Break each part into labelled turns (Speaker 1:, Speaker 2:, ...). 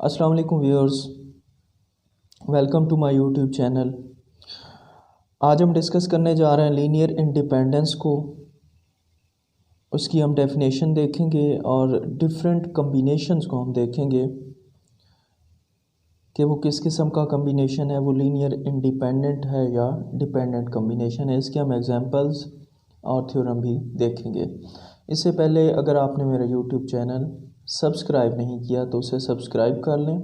Speaker 1: अस्सलाम वालेकुम viewers, welcome to my YouTube channel. आज हम डिस्कस करने जा रहे हैं लीनियर इंडिपेंडेंस को। उसकी हम डेफिनेशन देखेंगे और डिफरेंट कम्बिनेशंस को हम देखेंगे कि वो किस किस्म का कम्बिनेशन है, वो लीनियर इंडिपेंडेंट है या डिपेंडेंट कम्बिनेशन है। इसके हम एग्जांपल्स और थ्योरम भी देखेंगे। इससे पहले अगर आपने मेरा यूट्यूब चैनल सब्सक्राइब नहीं किया तो उसे सब्सक्राइब कर लें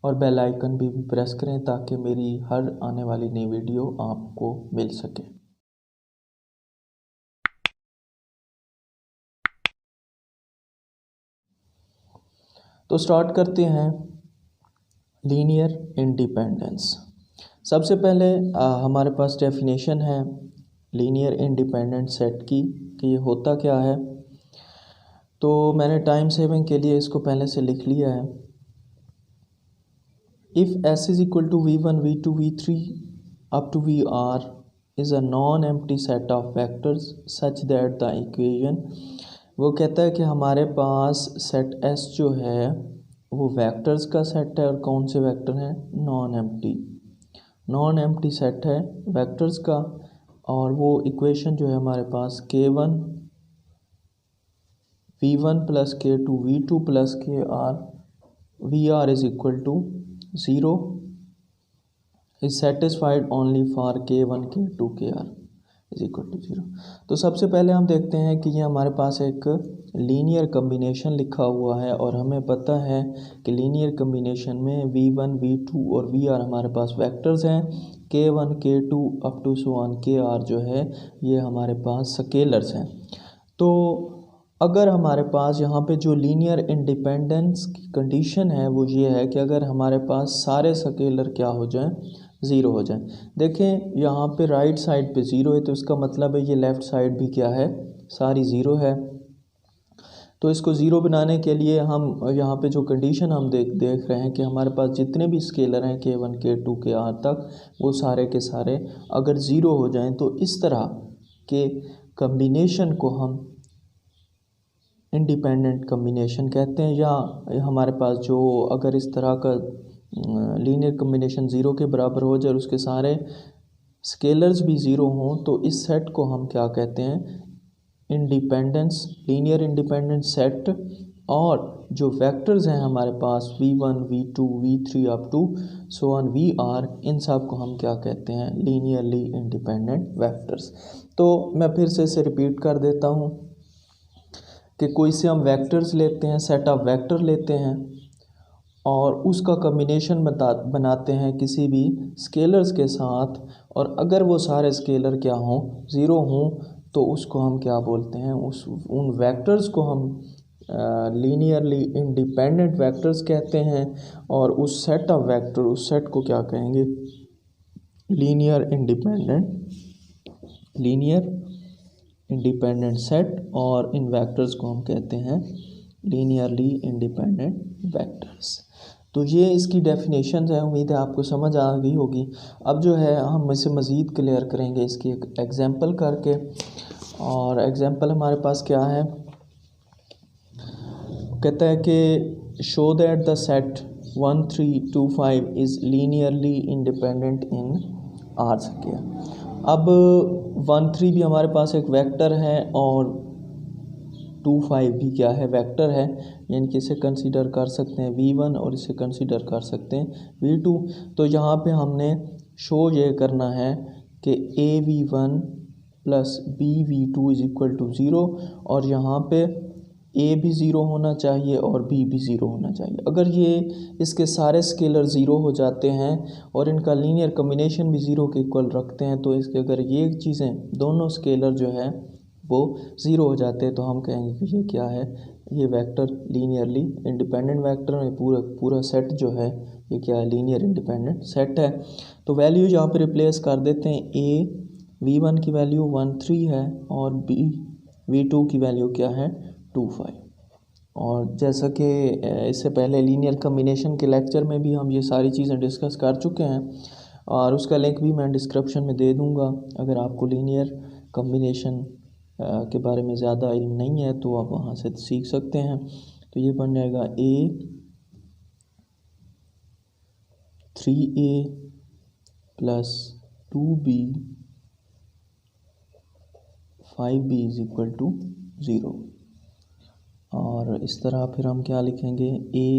Speaker 1: और बेल आइकन भी प्रेस करें ताकि मेरी हर आने वाली नई वीडियो आपको मिल सके। तो स्टार्ट करते हैं लीनियर इंडिपेंडेंस। सबसे पहले हमारे पास डेफिनेशन है लीनियर इंडिपेंडेंट सेट की कि ये होता क्या है। तो मैंने टाइम सेविंग के लिए इसको पहले से लिख लिया है। If S is equal to V1, V2, V3 up to VR is a non-empty set of vectors such that the equation, वो कहता है कि हमारे पास सेट S जो है वो वेक्टर्स का सेट है। और कौन से वेक्टर हैं? नॉन एम्प्टी सेट है वेक्टर्स का। और वो इक्वेशन जो है हमारे पास K1 V1 plus K2 V2 plus KR VR is equal to 0 is satisfied only for K1 K2 KR is equal to 0। तो सबसे पहले हम देखते हैं कि ये हमारे पास एक लीनियर कम्बिनेशन लिखा हुआ है और हमें पता है कि लीनियर कम्बिनेशन में V1 V2 और VR हमारे पास वेक्टर्स हैं। K1 K2 up to so on KR जो है ये हमारे पास स्केलर्स हैं। तो अगर हमारे पास यहाँ पे जो लीनियर इंडिपेंडेंस की कंडीशन है वो ये है कि अगर हमारे पास सारे स्केलर क्या हो जाएं, ज़ीरो हो जाएं। देखें यहाँ पे राइट साइड पे ज़ीरो है तो इसका मतलब है ये लेफ़्ट साइड भी क्या है, सारी ज़ीरो है। तो इसको ज़ीरो बनाने के लिए हम यहाँ पे जो कंडीशन हम देख रहे हैं कि हमारे पास जितने भी स्केलर हैं K1 K2 KR तक वो सारे के सारे अगर ज़ीरो हो जाएँ तो इस तरह के कम्बिनेशन को हम इंडिपेंडेंट कम्बिनेशन कहते हैं। या हमारे पास जो अगर इस तरह का लीनियर कम्बिनेशन ज़ीरो के बराबर हो जाए और उसके सारे स्केलर्स भी ज़ीरो हों तो इस सेट को हम क्या कहते हैं? Independence, linear independent set. और जो वेक्टर्स हैं हमारे पास V1 V2 V3 up to so on VR, इन सब को हम क्या कहते हैं? Linearly independent vectors. तो मैं फिर से इसे रिपीट कर देता हूँ कि कोई से हम वेक्टर्स लेते हैं, सेट ऑफ वेक्टर लेते हैं और उसका कम्बिनेशन बनाते हैं किसी भी स्केलर्स के साथ। और अगर वो सारे स्केलर क्या हों, ज़ीरो हों, तो उसको हम क्या बोलते हैं? उन वेक्टर्स को हम लीनियरली इंडिपेंडेंट वेक्टर्स कहते हैं। और उस सेट ऑफ वेक्टर, उस सेट को क्या कहेंगे? Linear independent set. और इन वेक्टर्स को हम कहते हैं लीनियरली इंडिपेंडेंट वेक्टर्स। तो ये इसकी डेफिनेशन है। उम्मीद है आपको समझ आ गई होगी। अब जो है हम इसे मज़ीद क्लियर करेंगे इसकी एक एग्जांपल करके। और एग्जांपल हमारे पास क्या है? कहता है कि show that the set 1 3 2 5 is linearly independent in R square. अब 1 3 भी हमारे पास एक वेक्टर है और 2 5 भी क्या है? वेक्टर है। यानी कि इसे कंसीडर कर सकते हैं V1 और इसे कंसीडर कर सकते हैं V2। तो यहाँ पे हमने शो ये करना है कि AV1 plus BV2 is equal to 0। और यहाँ पे A भी ज़ीरो होना चाहिए और B भी ज़ीरो होना चाहिए। अगर ये इसके सारे स्केलर ज़ीरो हो जाते हैं और इनका लीनियर कम्बिनेशन भी ज़ीरो के इक्वल रखते हैं तो इसके अगर ये चीज़ें दोनों स्केलर जो है वो ज़ीरो हो जाते हैं तो हम कहेंगे कि ये क्या है? ये वेक्टर लीनियरली इंडिपेंडेंट वेक्टर है। पूरा सेट जो है ये क्या है? लीनियर इंडिपेंडेंट सेट है। तो वैल्यू यहाँ पे रिप्लेस कर देते हैं। A V1 की वैल्यू 1 3 है और B V2 की वैल्यू क्या है? 2 5। और जैसा कि इससे पहले लीनियर कम्बिनेशन के लेक्चर में भी हम ये सारी चीज़ें डिस्कस कर चुके हैं और उसका लिंक भी मैं डिस्क्रिप्शन में दे दूँगा। अगर आपको लीनियर कम्बिनेशन के बारे में ज़्यादा इल्म नहीं है तो आप वहाँ से सीख सकते हैं। तो ये बन जाएगा a 3a plus 2b 5b is equal to 0। और इस तरह फिर हम क्या लिखेंगे, a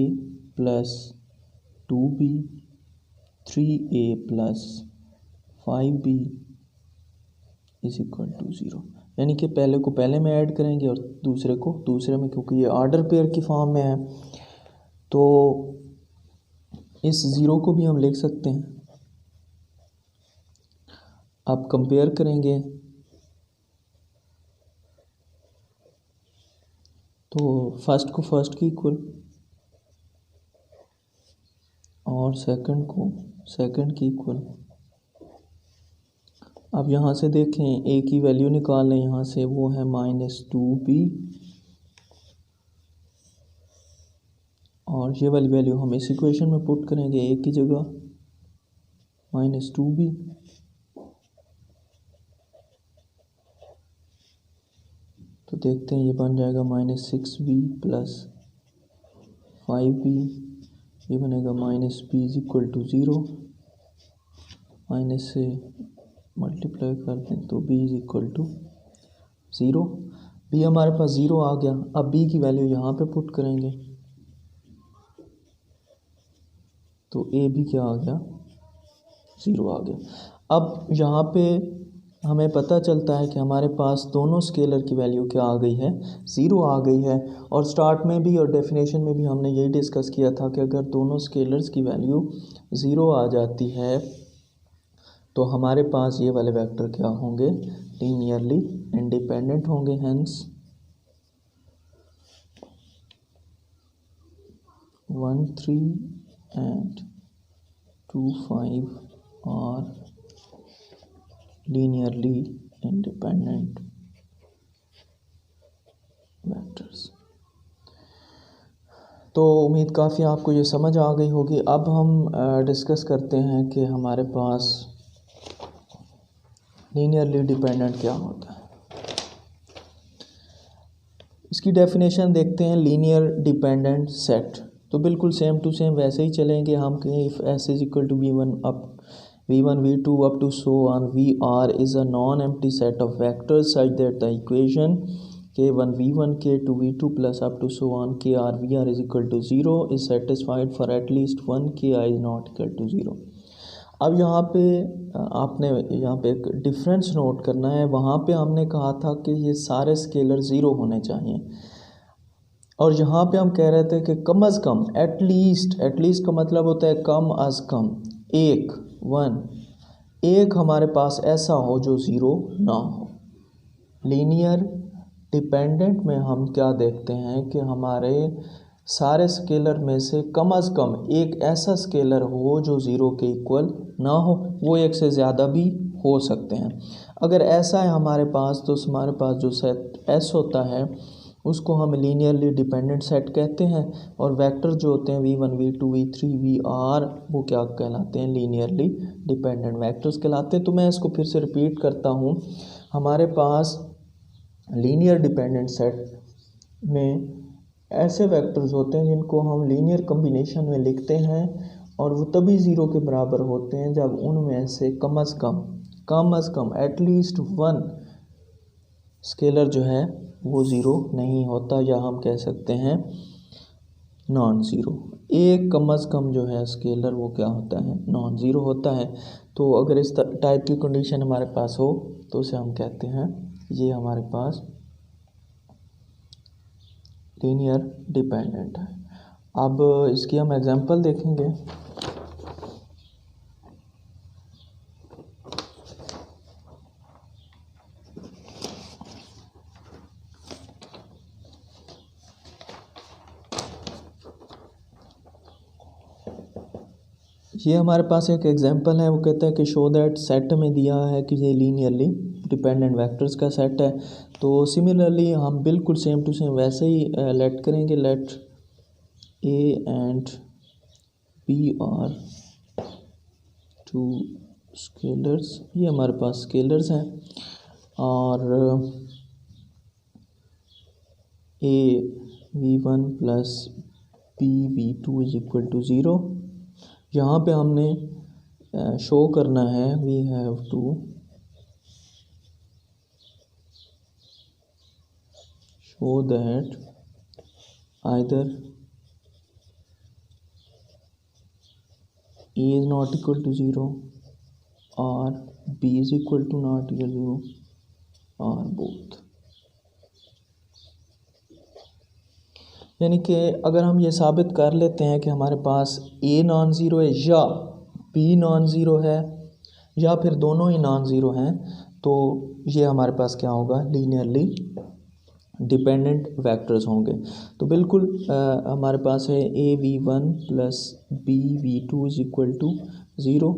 Speaker 1: plus 2b 3a plus 5b is equal to 0। यानी कि पहले को पहले में ऐड करेंगे और दूसरे को दूसरे में, क्योंकि ये ऑर्डर पेयर की फॉर्म में है तो इस 0 को भी हम लिख सकते हैं। अब कंपेयर करेंगे तो फर्स्ट को फर्स्ट की इक्वल और सेकंड को सेकंड की इक्वल। अब यहाँ से देखें a की वैल्यू निकाल लें, यहाँ से वो है -2b और ये वाली वैल्यू हम इस इक्वेशन में पुट करेंगे a की जगह -2b। तो देखते हैं ये बन जाएगा -6b प्लस 5b, ये बनेगा -b is equal to 0, minus से मल्टीप्लाई कर दें तो b is equal to 0। b हमारे पास 0 आ गया। अब b की वैल्यू यहाँ पे पुट करेंगे तो a भी क्या आ गया, 0 आ गया। अब यहाँ पे हमें पता चलता है कि हमारे पास दोनों स्केलर की वैल्यू क्या आ गई है, 0 आ गई है। और स्टार्ट में भी और डेफिनेशन में भी हमने यही डिस्कस किया था कि अगर दोनों स्केलर्स की वैल्यू 0 आ जाती है तो हमारे पास ये वाले वेक्टर क्या होंगे, लीनियरली इंडिपेंडेंट होंगे। Hence 1 3 and 2 5 are linearly independent vectors. तो उम्मीद काफ़ी आपको ये समझ आ गई होगी। अब हम डिस्कस करते हैं कि हमारे पास लीनियरली डिपेंडेंट क्या होता है। इसकी डेफिनेशन देखते हैं, लीनियर डिपेंडेंट सेट। तो बिल्कुल सेम टू सेम वैसे ही चलेंगे हम कहें if S is equal to V1 V2 up to so on VR is a non-empty set of vectors such that the equation K1 V1 K2 V2 plus up to so on KR VR is equal to 0 is satisfied for at least one KI is not equal to 0। अब यहाँ पे आपने यहाँ पे एक difference note करना है। वहाँ पे हमने कहा था कि ये सारे स्केलर 0 होने चाहिए और यहाँ पे हम कह रहे थे कि कम अज़ कम एटलीस्ट का मतलब होता है कम अज़ कम एक हमारे पास ऐसा हो जो 0 ना हो। लीनियर डिपेंडेंट में हम क्या देखते हैं कि हमारे सारे स्केलर में से कम अज़ कम एक ऐसा स्केलर हो जो 0 के इक्वल ना हो। वो एक से ज़्यादा भी हो सकते हैं। अगर ऐसा है हमारे पास तो हमारे पास जो सेट S होता है उसको हम लीनियरली डिपेंडेंट सेट कहते हैं और वेक्टर जो होते हैं V1 V2 V3 VR वो क्या कहलाते हैं, लीनियरली डिपेंडेंट वेक्टर्स कहलाते हैं। तो मैं इसको फिर से रिपीट करता हूँ। हमारे पास लीनियर डिपेंडेंट सेट में ऐसे वेक्टर्स होते हैं जिनको हम लीनियर कम्बिनेशन में लिखते हैं और वो तभी 0 के बराबर होते हैं जब उनमें से कम अज़ कम एटलीस्ट वन स्केलर जो है वो 0 नहीं होता, या हम कह सकते हैं नॉन ज़ीरो। एक कम अज़ कम जो है स्केलर वो क्या होता है, नॉन ज़ीरो होता है। तो अगर इस टाइप की कंडीशन हमारे पास हो तो उसे हम कहते हैं ये हमारे पास लीनियर डिपेंडेंट है। अब इसकी हम एग्जांपल देखेंगे। ये हमारे पास एक एग्जांपल है, वो कहता है कि शो दैट सेट में दिया है कि ये लीनियरली डिपेंडेंट वेक्टर्स का सेट है। तो सिमिलरली हम बिल्कुल सेम टू सेम वैसे ही लेट करेंगे, let a and b are two scalars. ये हमारे पास स्केलर्स हैं और a v1 plus b v2 is equal to 0। यहाँ पे हमने शो करना है we have to show that either a is not equal to 0 or b is equal to not equal to 0 or both। यानी कि अगर हम ये साबित कर लेते हैं कि हमारे पास a नॉन ज़ीरो है या b नॉन ज़ीरो है या फिर दोनों ही नॉन ज़ीरो हैं, तो ये हमारे पास क्या होगा, लीनियरली डिपेंडेंट वेक्टर्स होंगे। तो बिल्कुल हमारे पास है a v one plus b v two is equal to 0।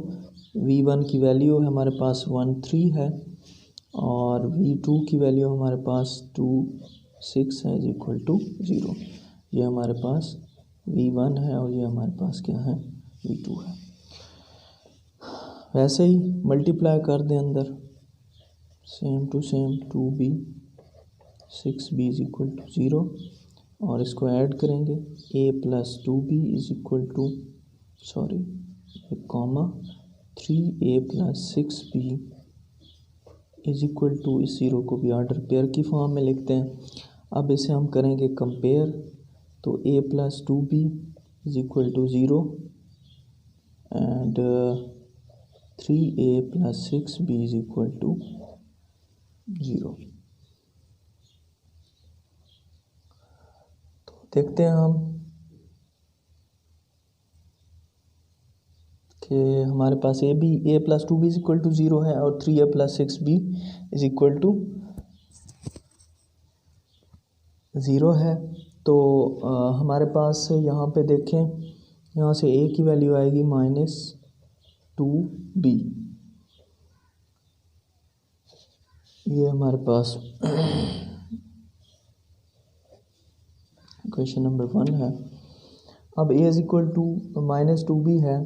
Speaker 1: V one की वैल्यू हमारे पास 1 3 है और वी टू की वैल्यू हमारे पास 2 6 है इज इक्वल टू 0। ये हमारे पास वी वन है और ये हमारे पास क्या है, वी टू है। वैसे ही मल्टीप्लाई कर दें अंदर, same to same 2b 6b is equal to 0 और इसको ऐड करेंगे a plus 2b is equal to comma 3a plus 6b is equal to, इस 0 को भी ऑर्डर पेयर की फॉर्म में लिखते हैं। अब इसे हम करेंगे कंपेयर, तो a plus 2b is equal to 0 and 3a plus 6b is equal to 0। देखते हैं हम कि हमारे पास A plus 2b is equal to 0 है और 3a plus 6b is equal to 0 है। तो हमारे पास यहाँ पे देखें, यहाँ से a की वैल्यू आएगी -2b, ये हमारे पास क्वेश्चन नंबर 1 है। अब a is equal to -2b है।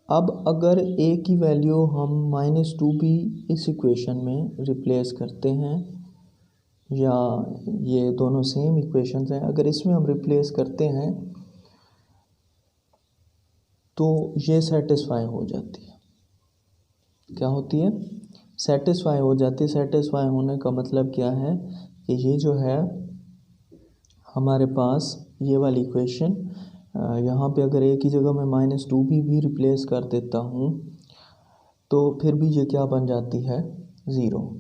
Speaker 1: अब अगर a की वैल्यू हम -2b इस इक्वेशन में रिप्लेस करते हैं, या ये दोनों सेम इक्वेशंस हैं, अगर इसमें हम रिप्लेस करते हैं तो ये सेटिस्फाई हो जाती है। क्या होती है, सेटिस्फाई हो जाती है। सेटिस्फाई होने का मतलब क्या है कि ये जो है हमारे पास ये वाली इक्वेशन, यहाँ पे अगर a की जगह मैं -2b भी रिप्लेस कर देता हूँ तो फिर भी ये क्या बन जाती है, 0।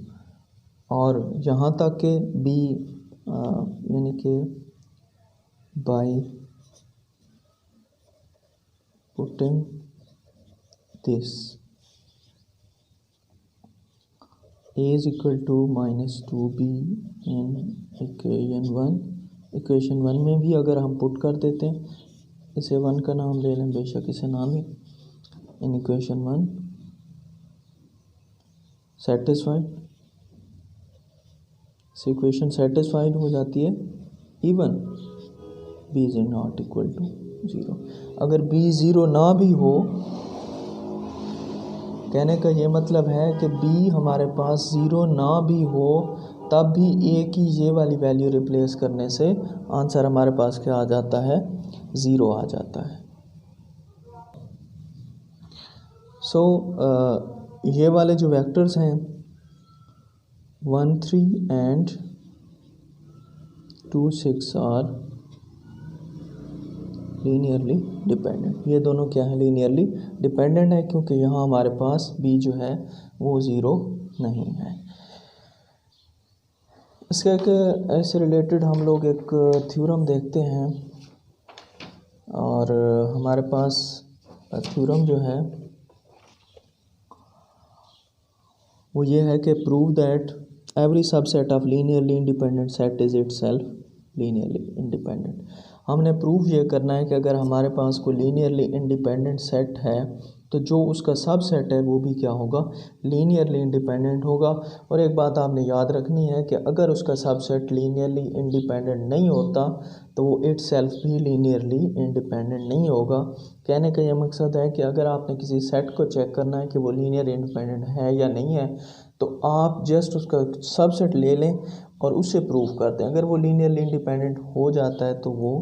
Speaker 1: और यहाँ तक के b यानी कि by putting this a is equal to -2b in equation 1 में भी अगर हम पुट कर देते हैं, इसे 1 का नाम ले लें, बेशक इसे नाम ही, इन इक्वेशन 1 सेटिस्फाइड, इक्वेशन सेटिस्फाइड हो जाती है even b is not equal to 0। अगर b 0 ना भी हो, कहने का ये मतलब है कि b हमारे पास 0 ना भी हो तब भी a की ये वाली वैल्यू रिप्लेस करने से आंसर हमारे पास क्या आ जाता है, 0 आ जाता है। सो ये वाले जो वेक्टर्स हैं 1 3 एंड 2 6 आर लीनियरली डिपेंडेंट। ये दोनों क्या है, लीनियरली डिपेंडेंट है, क्योंकि यहाँ हमारे पास b जो है वो 0 नहीं है। इसके ऐसे रिलेटेड हम लोग एक थ्योरम देखते हैं, और हमारे पास थ्योरम जो है वो ये है कि prove that every subset of linearly independent set is itself linearly independent. हमने प्रूव ये करना है कि अगर हमारे पास कोई लीनियरली इंडिपेंडेंट सेट है तो जो उसका सबसेट है वो भी क्या होगा, लीनियरली इंडिपेंडेंट होगा। और एक बात आपने याद रखनी है कि अगर उसका सबसेट लीनियरली इंडिपेंडेंट नहीं होता तो वो इटसेल्फ भी लीनियरली इंडिपेंडेंट नहीं होगा। कहने का ये मकसद है कि अगर आपने किसी सेट को चेक करना है कि वो लीनियर इंडिपेंडेंट है या नहीं है, तो आप जस्ट उसका सबसेट ले लें और उससे प्रूव कर दें। अगर वो लीनियरली इंडिपेंडेंट हो जाता है तो वो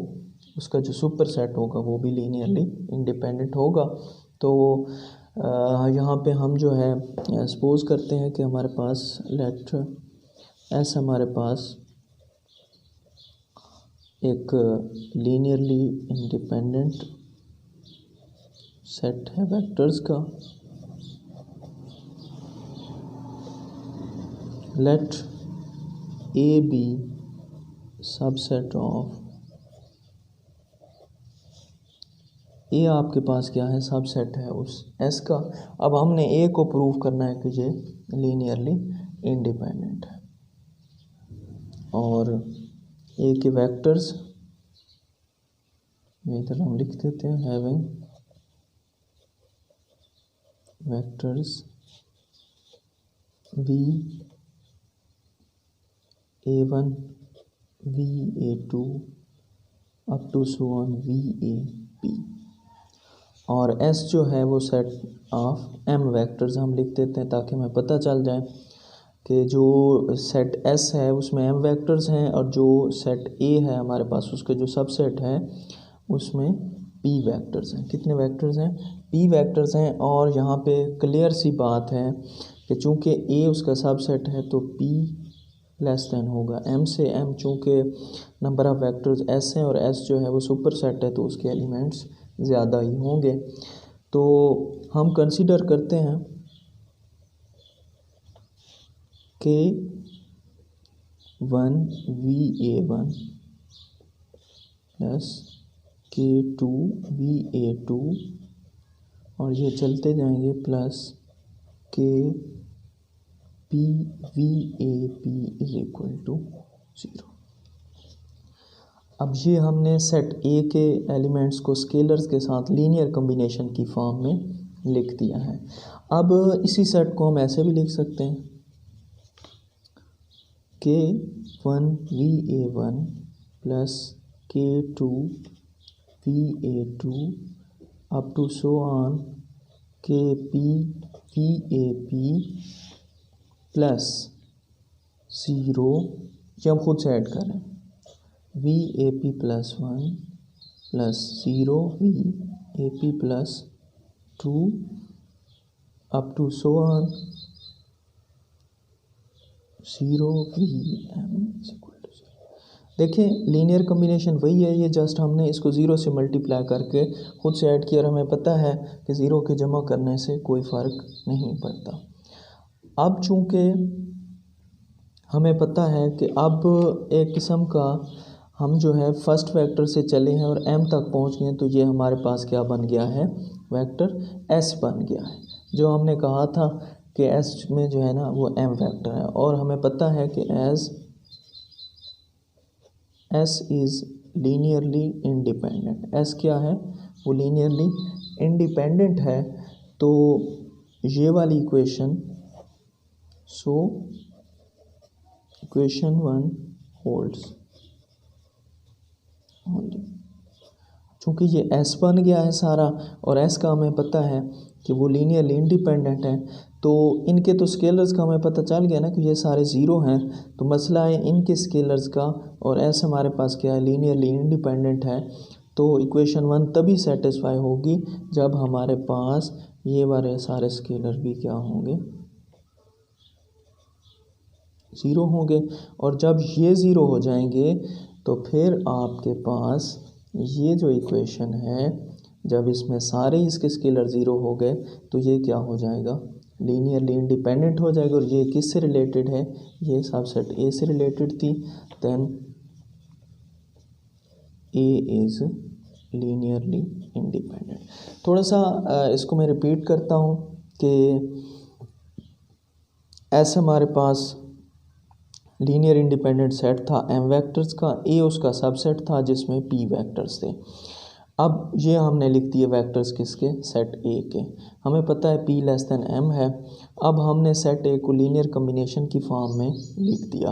Speaker 1: उसका जो सुपर सेट होगा वो भी लीनियरली इंडिपेंडेंट होगा। तो यहाँ पे हम जो है सपोज करते हैं कि हमारे पास लेट एस हमारे पास एक लीनियरली इंडिपेंडेंट सेट है वेक्टर्स का। Let A B subset of A, आपके पास क्या है, सबसेट है उस एस का। अब हमने ए को प्रूव करना है कि ये लीनियरली इंडिपेंडेंट है और ए के वेक्टर्स इधर हम लिख देते हैं having vectors v a1 v a2 up to so on v a p और s जो है वो सेट ऑफ m वेक्टर्स हम लिख देते हैं ताकि हमें पता चल जाए कि जो सेट s है उसमें m वेक्टर्स हैं और जो सेट a है हमारे पास उसके जो सबसेट है उसमें p वेक्टर्स हैं। कितने वेक्टर्स हैं, p वेक्टर्स हैं। और यहाँ पे क्लियर सी बात है कि चूँकि a उसका सबसेट है तो p लेस देन होगा m से। m चूँकि नंबर ऑफ़ वेक्टर्स s हैं और s जो है वो सुपर सेट है तो उसके एलिमेंट्स ज़्यादा ही होंगे। तो हम कंसीडर करते हैं कि 1 v a1 plus k2 v a2 और ये चलते जाएंगे plus k p v a p is equal to 0। अब ये हमने सेट ए के एलिमेंट्स को स्केलर्स के साथ लीनियर कॉम्बिनेशन की फॉर्म में लिख दिया है। अब इसी सेट को हम ऐसे भी लिख सकते हैं के 1 v a1 plus k2 v a2 up to so on k p v a p plus 0, ये हम खुद से ऐड कर रहे हैं, v a p plus 1 plus 0 v a p plus 2 up to so on 0 v m equal to 0। देखें linear combination वही है, ये जस्ट हमने इसको 0 से मल्टीप्लाई करके खुद से ऐड किया और हमें पता है कि 0 के जमा करने से कोई फ़र्क नहीं पड़ता। अब चूँकि हमें पता है कि अब एक किस्म का हम जो है फर्स्ट वेक्टर से चले हैं और m तक पहुंच गए, तो ये हमारे पास क्या बन गया है, वेक्टर s बन गया है। जो हमने कहा था कि s में जो है ना वो m वेक्टर है और हमें पता है कि as s is linearly independent. s क्या है, वो लीनियरली इंडिपेंडेंट है। तो ये वाली equation, so equation 1 holds only. चूँकि ये s बन गया है सारा और s का हमें पता है कि वो लीनियरली इंडिपेंडेंट है, तो इनके तो स्केलर्स का हमें पता चल गया ना कि ये सारे ज़ीरो हैं। तो मसला है इनके स्केलर्स का और s हमारे पास क्या है, लीनियरली इंडिपेंडेंट है। तो इक्वेशन 1 तभी सेटिस्फाई होगी जब हमारे पास ये वाले सारे स्केलर भी क्या होंगे, ज़ीरो होंगे। और जब ये ज़ीरो हो जाएंगे तो फिर आपके पास ये जो इक्वेशन है, जब इसमें सारे इसके स्केलर ज़ीरो हो गए तो ये क्या हो जाएगा, लीनियरली इंडिपेंडेंट हो जाएगा। और ये किससे रिलेटेड है, ये सबसेट ए से रिलेटेड थी। Then A is linearly independent. थोड़ा सा इसको मैं रिपीट करता हूँ कि ऐसे हमारे पास लीनियर इंडिपेंडेंट सेट था m वेक्टर्स का, a उसका सबसेट था जिसमें p वेक्टर्स थे। अब ये हमने लिख दिए वेक्टर्स किसके, सेट ए के। हमें पता है p लेस देन m है। अब हमने सेट ए को लीनियर कम्बिनेशन की फॉर्म में लिख दिया।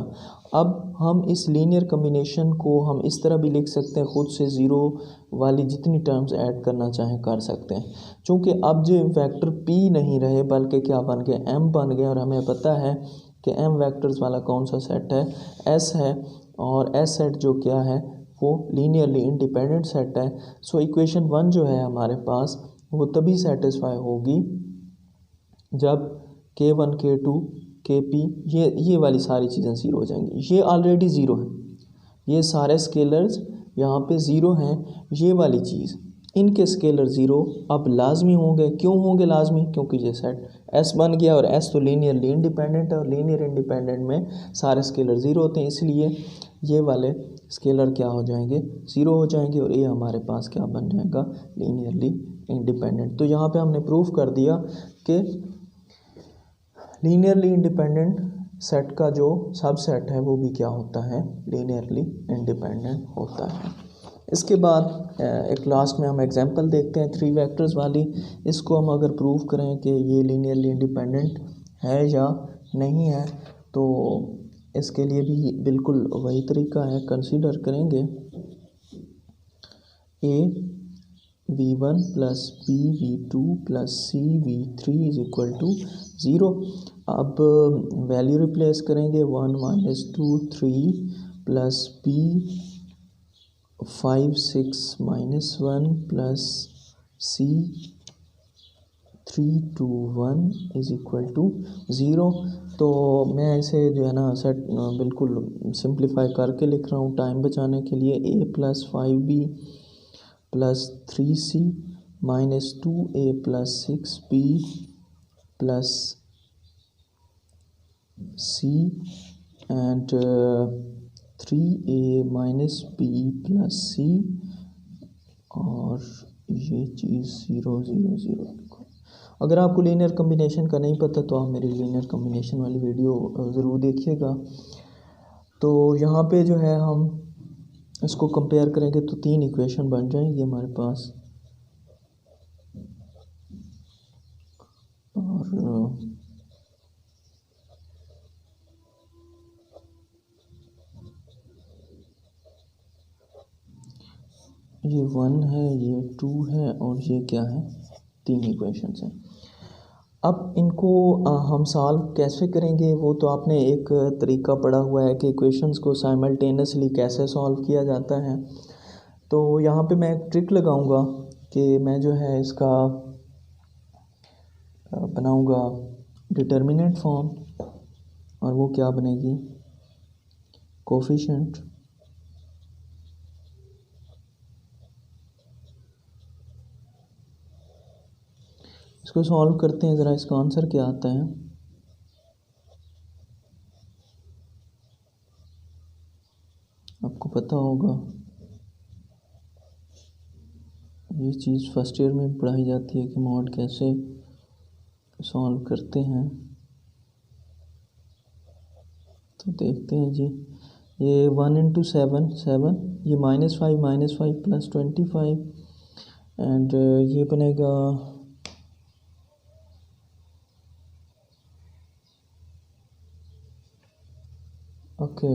Speaker 1: अब हम इस लीनियर कम्बिनेशन को हम इस तरह भी लिख सकते हैं, ख़ुद से ज़ीरो वाली जितनी टर्म्स ऐड करना चाहें कर सकते हैं। चूँकि अब जो वेक्टर p नहीं रहे बल्कि क्या बन गए, m बन गए, और हमें पता है कि m वेक्टर्स वाला कौन सा सेट है, s है, और s सेट जो क्या है वो लीनियरली इंडिपेंडेंट सेट है। सो इक्वेशन 1 जो है हमारे पास वो तभी सेटिस्फाई होगी जब k1 k2 kp ये वाली सारी चीज़ें ज़ीरो हो जाएंगी। ये ऑलरेडी ज़ीरो है, ये सारे स्केलर्स यहाँ पे ज़ीरो हैं। ये वाली चीज़, इनके स्केलर ज़ीरो अब लाजमी होंगे। क्यों होंगे लाजमी? क्योंकि ये सेट S बन गया, और S तो लीनियरली इंडिपेंडेंट है, और लीनियर इंडिपेंडेंट में सारे स्केलर ज़ीरो होते हैं, इसलिए ये वाले स्केलर क्या हो जाएंगे, ज़ीरो हो जाएंगे, और ये हमारे पास क्या बन जाएगा, लीनियरली इंडिपेंडेंट। तो यहाँ पे हमने प्रूफ कर दिया कि लीनियरली इंडिपेंडेंट सेट का जो सबसेट है वो भी क्या होता है, लीनियरली इंडिपेंडेंट होता है। इसके बाद एक लास्ट में हम एग्जांपल देखते हैं 3 वेक्टर्स वाली। इसको हम अगर प्रूव करें कि ये लीनियरली इंडिपेंडेंट है या नहीं है, तो इसके लिए भी बिल्कुल वही तरीका है। कंसीडर करेंगे a v1 plus b v2 plus c v3 is equal to 0। अब वैल्यू रिप्लेस करेंगे, 1 minus 2 3 plus b 5 6 minus 1 plus c 3 2 1 is equal to 0। तो मैं इसे जो है ना सेट बिल्कुल सिंप्लीफाई करके लिख रहा हूँ टाइम बचाने के लिए। a plus 5b plus 3c minus 2a plus 6b plus c and 3a minus b plus c, और ये चीज़ 0 0 0। अगर आपको लीनियर कम्बिनेशन का नहीं पता तो आप मेरी लीनियर कम्बिनेशन वाली वीडियो ज़रूर देखिएगा। तो यहाँ पे जो है हम इसको कंपेयर करेंगे तो 3 इक्वेशन बन जाएंगी हमारे पास, और ये 1 है, ये 2 है, और ये क्या है, 3 इक्वेशंस हैं। अब इनको हम सॉल्व कैसे करेंगे, वो तो आपने एक तरीका पढ़ा हुआ है कि इक्वेशंस को साइमल्टेनियसली कैसे सॉल्व किया जाता है। तो यहाँ पे मैं एक ट्रिक लगाऊंगा कि मैं जो है इसका बनाऊंगा डिटर्मिनेंट फॉर्म, और वो क्या बनेगी, कोफिशिएंट इसको सॉल्व करते हैं। ज़रा इसका आंसर क्या आता है। आपको पता होगा ये चीज़ फर्स्ट ईयर में पढ़ाई जाती है कि मॉड कैसे सॉल्व करते हैं। तो देखते हैं जी, ये 1 इंटू 7 7, ये -5 प्लस 25, एंड ये बनेगा ओके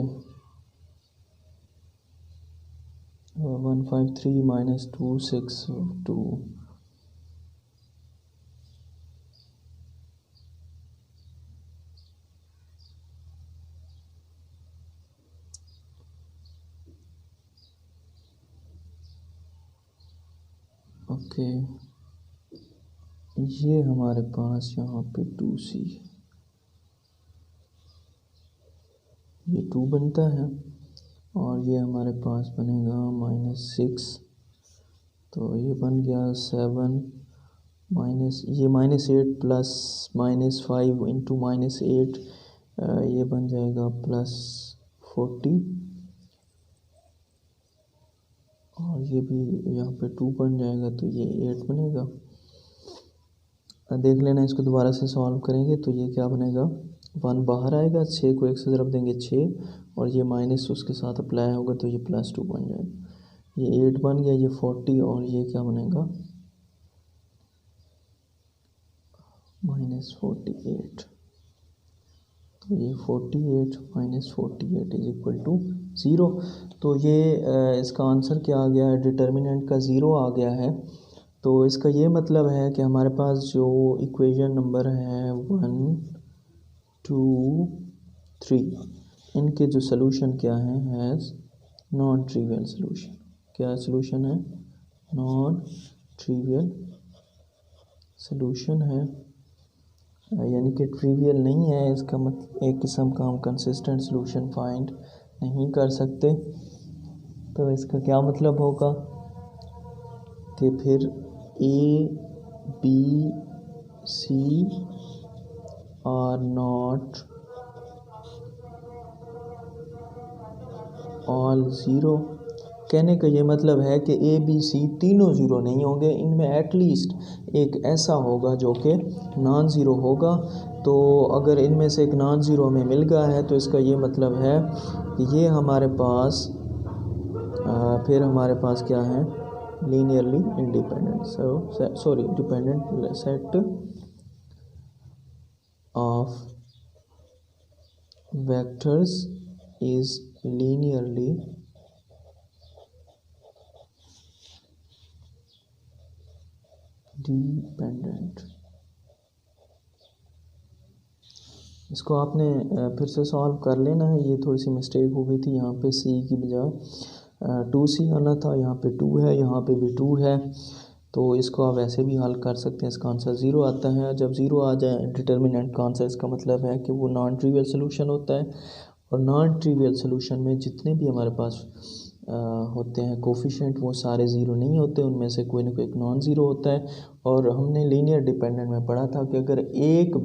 Speaker 1: 153 माइनस 262। ओके ये हमारे पास यहाँ पे 2c, ये 2 बनता है, और ये हमारे पास बनेगा -6। तो ये बन गया 7 माइनस, ये -8 प्लस -5 इंटू -8, ये बन जाएगा +40, और ये भी यहाँ पे 2 बन जाएगा, तो ये 8 बनेगा। देख लेना, इसको दोबारा से सॉल्व करेंगे तो ये क्या बनेगा, 1 बाहर आएगा, 6 को 1 से ज़रब देंगे 6, और ये माइनस उसके साथ अप्लाई होगा तो ये +2 बन जाएगा। ये 8 बन गया, ये 40 और ये क्या बनेगा -48। तो ये 48 - 48 इज इक्वल टू 0। तो ये इसका आंसर क्या आ गया है, डिटर्मिनेंट का 0 आ गया है। तो इसका ये मतलब है कि हमारे पास जो इक्वेशन नंबर है 1 2 3, इनके जो सलूशन क्या है हैज़ नॉन ट्रिवियल सलूशन। क्या सलूशन है, नॉन ट्रिवियल सलूशन है, यानी कि ट्रिवियल नहीं है। इसका मतलब एक किस्म का हम कंसिस्टेंट सलूशन फाइंड नहीं कर सकते। तो इसका क्या मतलब होगा कि फिर a b c are not all zero. कहने का ये मतलब है कि ए बी सी तीनों ज़ीरो नहीं होंगे, इनमें एटलीस्ट एक ऐसा होगा जो कि नॉन ज़ीरो होगा। तो अगर इनमें से एक नॉन ज़ीरो हमें मिल गया है तो इसका ये मतलब है कि ये हमारे पास फिर हमारे पास क्या है, linearly independent sorry dependent set of vectors is linearly dependent. इसको आपने फिर से सॉल्व कर लेना है। ये थोड़ी सी मिस्टेक हो गई थी, यहाँ पे सी की बजाय 2c आना था, यहाँ पे 2 है, यहाँ पे भी 2 है। तो इसको आप वैसे भी हल कर सकते हैं। इसका आंसर 0 आता है। जब 0 आ जाए डिटर्मिनेंट का आंसर, इसका मतलब है कि वो नॉन ट्रिवियल सोल्यूशन होता है। और नॉन ट्रिवियल सोल्यूशन में जितने भी हमारे पास होते हैं कोफिशिएंट, वो सारे ज़ीरो नहीं होते, उनमें से कोई ना कोई एक नॉन ज़ीरो होता है। और हमने लीनियर डिपेंडेंट में पढ़ा था कि अगर एक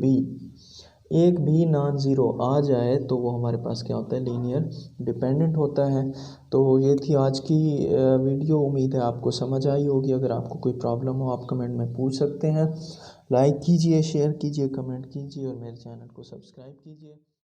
Speaker 1: भी नॉन ज़ीरो आ जाए तो वो हमारे पास क्या होता है, लीनियर डिपेंडेंट होता है। तो ये थी आज की वीडियो। उम्मीद है आपको समझ आई होगी। अगर आपको कोई प्रॉब्लम हो आप कमेंट में पूछ सकते हैं। लाइक कीजिए, शेयर कीजिए, कमेंट कीजिए और मेरे चैनल को सब्सक्राइब कीजिए।